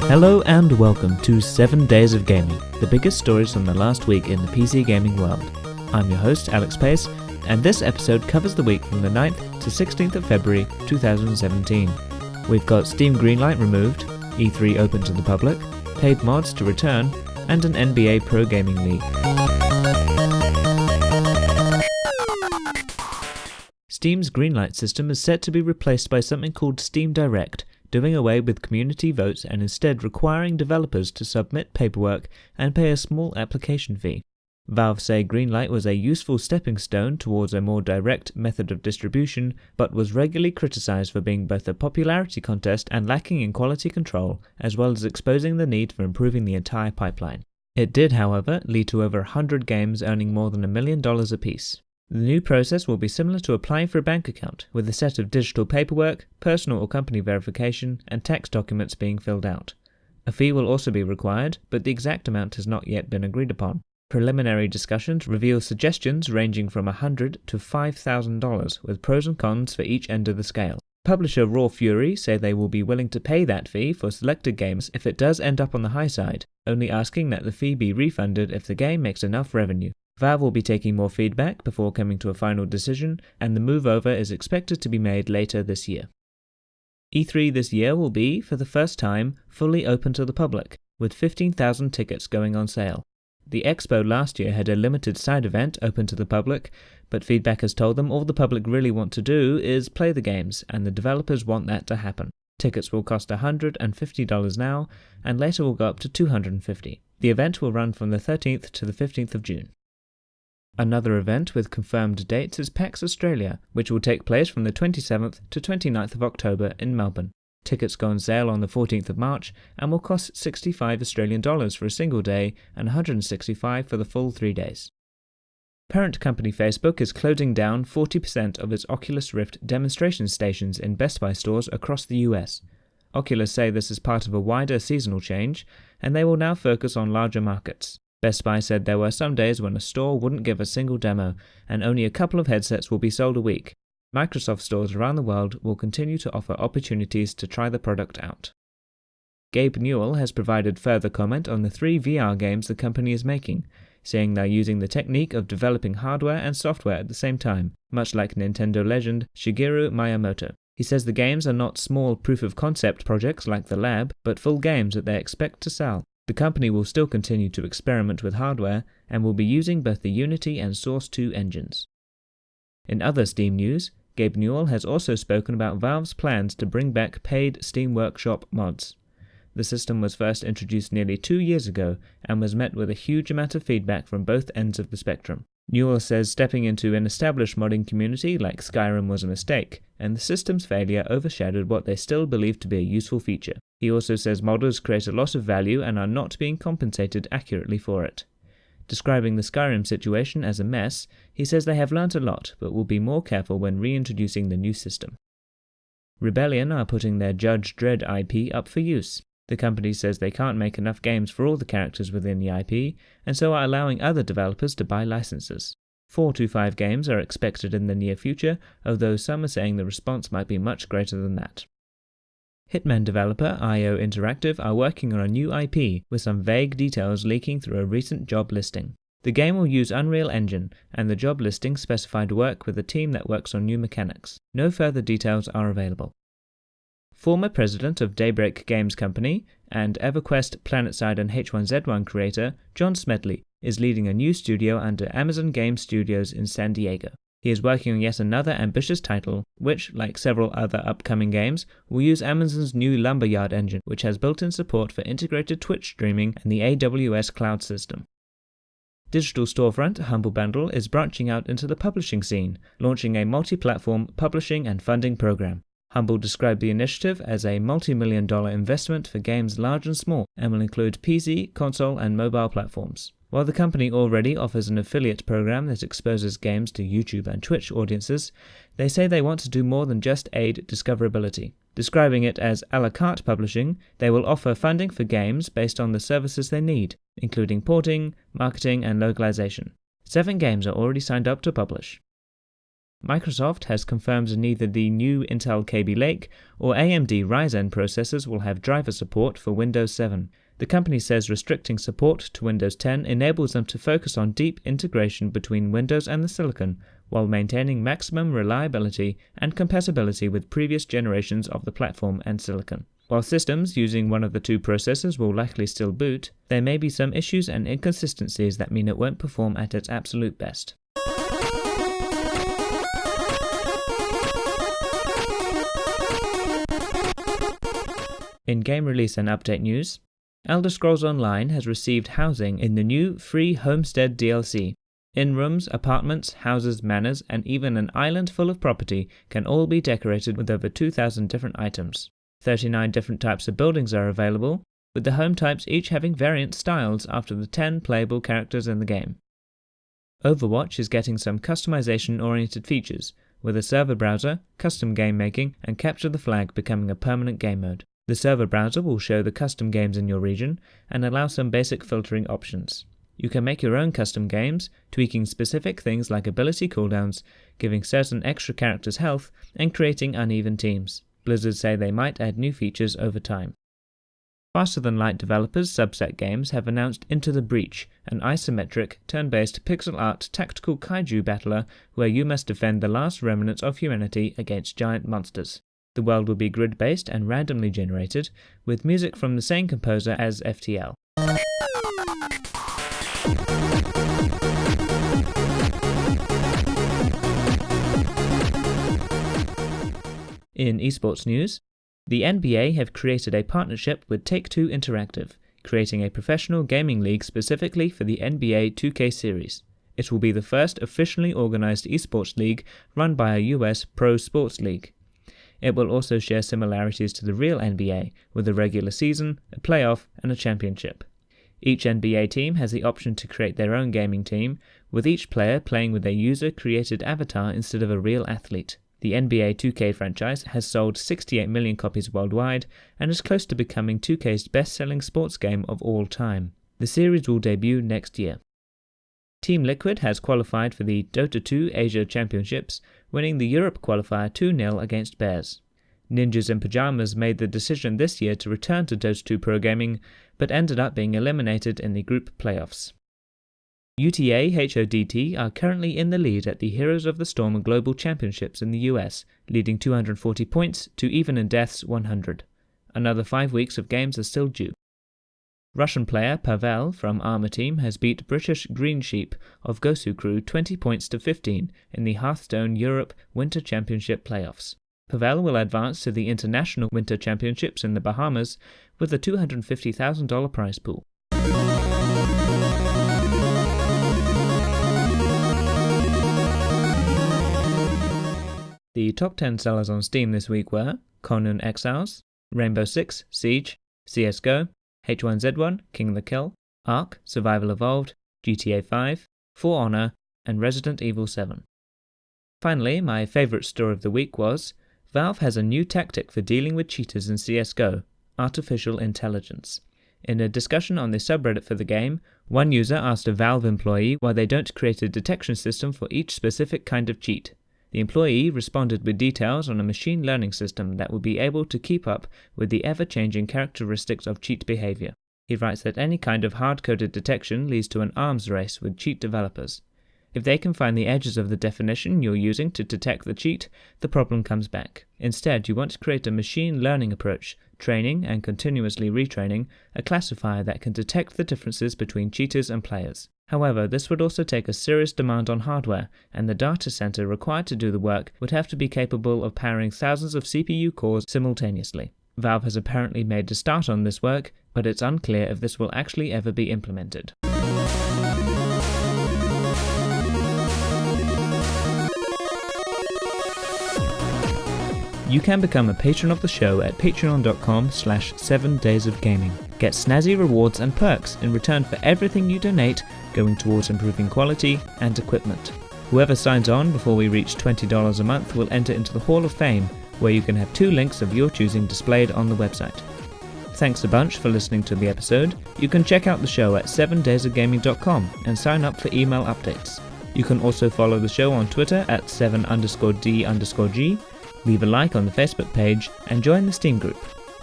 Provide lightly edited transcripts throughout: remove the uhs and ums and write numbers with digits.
Hello and welcome to 7 Days of Gaming, the biggest stories from the last week in the PC gaming world. I'm your host, Alex Pace, and this episode covers the week from the 9th to 16th of February 2017. We've got Steam Greenlight removed, E3 open to the public, paid mods to return, and an NBA Pro Gaming League. Steam's Greenlight system is set to be replaced by something called Steam Direct, doing away with community votes and instead requiring developers to submit paperwork and pay a small application fee. Valve say Greenlight was a useful stepping stone towards a more direct method of distribution, but was regularly criticized for being both a popularity contest and lacking in quality control, as well as exposing the need for improving the entire pipeline. It did, however, lead to over 100 games earning more than $1 million apiece. The new process will be similar to applying for a bank account, with a set of digital paperwork, personal or company verification, and tax documents being filled out. A fee will also be required, but the exact amount has not yet been agreed upon. Preliminary discussions reveal suggestions ranging from $100 to $5,000, with pros and cons for each end of the scale. Publisher Raw Fury say they will be willing to pay that fee for selected games if it does end up on the high side, only asking that the fee be refunded if the game makes enough revenue. Valve will be taking more feedback before coming to a final decision, and the move over is expected to be made later this year. E3 this year will be, for the first time, fully open to the public, with 15,000 tickets going on sale. The expo last year had a limited side event open to the public, but feedback has told them all the public really want to do is play the games, and the developers want that to happen. Tickets will cost $150 now, and later will go up to $250. The event will run from the 13th to the 15th of June. Another event with confirmed dates is PAX Australia, which will take place from the 27th to 29th of October in Melbourne. Tickets go on sale on the 14th of March and will cost $65 Australian for a single day and $165 for the full 3 days. Parent company Facebook is closing down 40% of its Oculus Rift demonstration stations in Best Buy stores across the US. Oculus say this is part of a wider seasonal change, and they will now focus on larger markets. Best Buy said there were some days when a store wouldn't give a single demo, and only a couple of headsets will be sold a week. Microsoft stores around the world will continue to offer opportunities to try the product out. Gabe Newell has provided further comment on the 3 VR games the company is making, saying they're using the technique of developing hardware and software at the same time, much like Nintendo legend Shigeru Miyamoto. He says the games are not small proof-of-concept projects like The Lab, but full games that they expect to sell. The company will still continue to experiment with hardware and will be using both the Unity and Source 2 engines. In other Steam news, Gabe Newell has also spoken about Valve's plans to bring back paid Steam Workshop mods. The system was first introduced nearly 2 years ago and was met with a huge amount of feedback from both ends of the spectrum. Newell says stepping into an established modding community like Skyrim was a mistake, and the system's failure overshadowed what they still believe to be a useful feature. He also says modders create a lot of value and are not being compensated accurately for it. Describing the Skyrim situation as a mess, he says they have learnt a lot, but will be more careful when reintroducing the new system. Rebellion are putting their Judge Dredd IP up for use. The company says they can't make enough games for all the characters within the IP, and so are allowing other developers to buy licenses. 4 to 5 games are expected in the near future, although some are saying the response might be much greater than that. Hitman developer IO Interactive are working on a new IP, with some vague details leaking through a recent job listing. The game will use Unreal Engine, and the job listing specified work with a team that works on new mechanics. No further details are available. Former president of Daybreak Games Company and EverQuest, PlanetSide and H1Z1 creator John Smedley is leading a new studio under Amazon Game Studios in San Diego. He is working on yet another ambitious title, which, like several other upcoming games, will use Amazon's new Lumberyard engine, which has built-in support for integrated Twitch streaming and the AWS cloud system. Digital storefront Humble Bundle is branching out into the publishing scene, launching a multi-platform publishing and funding program. Humble described the initiative as a multi-million-dollar investment for games large and small, and will include PC, console, and mobile platforms. While the company already offers an affiliate program that exposes games to YouTube and Twitch audiences, they say they want to do more than just aid discoverability. Describing it as a la carte publishing, they will offer funding for games based on the services they need, including porting, marketing, and localization. 7 games are already signed up to publish. Microsoft has confirmed neither the new Intel Kaby Lake or AMD Ryzen processors will have driver support for Windows 7. The company says restricting support to Windows 10 enables them to focus on deep integration between Windows and the silicon, while maintaining maximum reliability and compatibility with previous generations of the platform and silicon. While systems using one of the two processors will likely still boot, there may be some issues and inconsistencies that mean it won't perform at its absolute best. In game release and update news, Elder Scrolls Online has received housing in the new free Homestead DLC. In-rooms, apartments, houses, manors, and even an island full of property can all be decorated with over 2,000 different items. 39 different types of buildings are available, with the home types each having variant styles after the 10 playable characters in the game. Overwatch is getting some customization-oriented features, with a server browser, custom game making, and capture the flag becoming a permanent game mode. The server browser will show the custom games in your region and allow some basic filtering options. You can make your own custom games, tweaking specific things like ability cooldowns, giving certain extra characters health, and creating uneven teams. Blizzard say they might add new features over time. Faster Than Light developers Subset Games have announced Into the Breach, an isometric, turn-based pixel art tactical kaiju battler where you must defend the last remnants of humanity against giant monsters. The world will be grid-based and randomly generated, with music from the same composer as FTL. In eSports news, the NBA have created a partnership with Take-Two Interactive, creating a professional gaming league specifically for the NBA 2K series. It will be the first officially organized eSports league run by a US pro sports league. It will also share similarities to the real NBA, with a regular season, a playoff, and a championship. Each NBA team has the option to create their own gaming team, with each player playing with a user-created avatar instead of a real athlete. The NBA 2K franchise has sold 68 million copies worldwide and is close to becoming 2K's best-selling sports game of all time. The series will debut next year. Team Liquid has qualified for the Dota 2 Asia Championships, winning the Europe qualifier 2-0 against Bears. Ninjas in Pyjamas made the decision this year to return to Dota 2 Pro Gaming, but ended up being eliminated in the group playoffs. UTA HODT are currently in the lead at the Heroes of the Storm Global Championships in the US, leading 240 points to Even in Death's 100. Another 5 weeks of games are still due. Russian player Pavel from Armour Team has beat British Green Sheep of Gosu Crew 20 points to 15 in the Hearthstone Europe Winter Championship playoffs. Pavel will advance to the International Winter Championships in the Bahamas with a $250,000 prize pool. The top 10 sellers on Steam this week were Conan Exiles, Rainbow Six Siege, CSGO, H1Z1 King of the Kill, Ark Survival Evolved, GTA 5, For Honor, and Resident Evil 7. Finally, my favourite story of the week was Valve has a new tactic for dealing with cheaters in CSGO, artificial intelligence. In a discussion on the subreddit for the game, one user asked a Valve employee why they don't create a detection system for each specific kind of cheat. The employee responded with details on a machine learning system that will be able to keep up with the ever-changing characteristics of cheat behavior. He writes that any kind of hard-coded detection leads to an arms race with cheat developers. If they can find the edges of the definition you're using to detect the cheat, the problem comes back. Instead, you want to create a machine learning approach, training and continuously retraining, a classifier that can detect the differences between cheaters and players. However, this would also take a serious demand on hardware, and the data center required to do the work would have to be capable of powering thousands of CPU cores simultaneously. Valve has apparently made a start on this work, but it's unclear if this will actually ever be implemented. You can become a patron of the show at patreon.com/7daysofgaming. Get snazzy rewards and perks in return for everything you donate going towards improving quality and equipment. Whoever signs on before we reach $20 a month will enter into the Hall of Fame, where you can have 2 links of your choosing displayed on the website. Thanks a bunch for listening to the episode. You can check out the show at 7daysofgaming.com and sign up for email updates. You can also follow the show on Twitter at 7_D_G, leave a like on the Facebook page, and join the Steam group.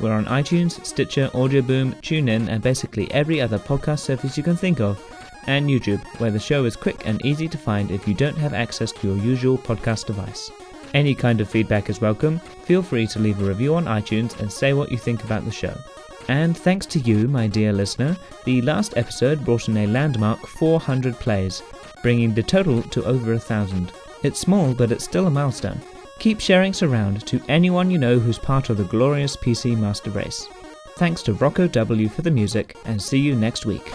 We're on iTunes, Stitcher, Audioboom, TuneIn, and basically every other podcast service you can think of, and YouTube, where the show is quick and easy to find if you don't have access to your usual podcast device. Any kind of feedback is welcome. Feel free to leave a review on iTunes and say what you think about the show. And thanks to you, my dear listener, the last episode brought in a landmark 400 plays, bringing the total to over 1,000. It's small, but it's still a milestone. Keep sharing us around to anyone you know who's part of the glorious PC Master Race. Thanks to Rocco W for the music, and see you next week.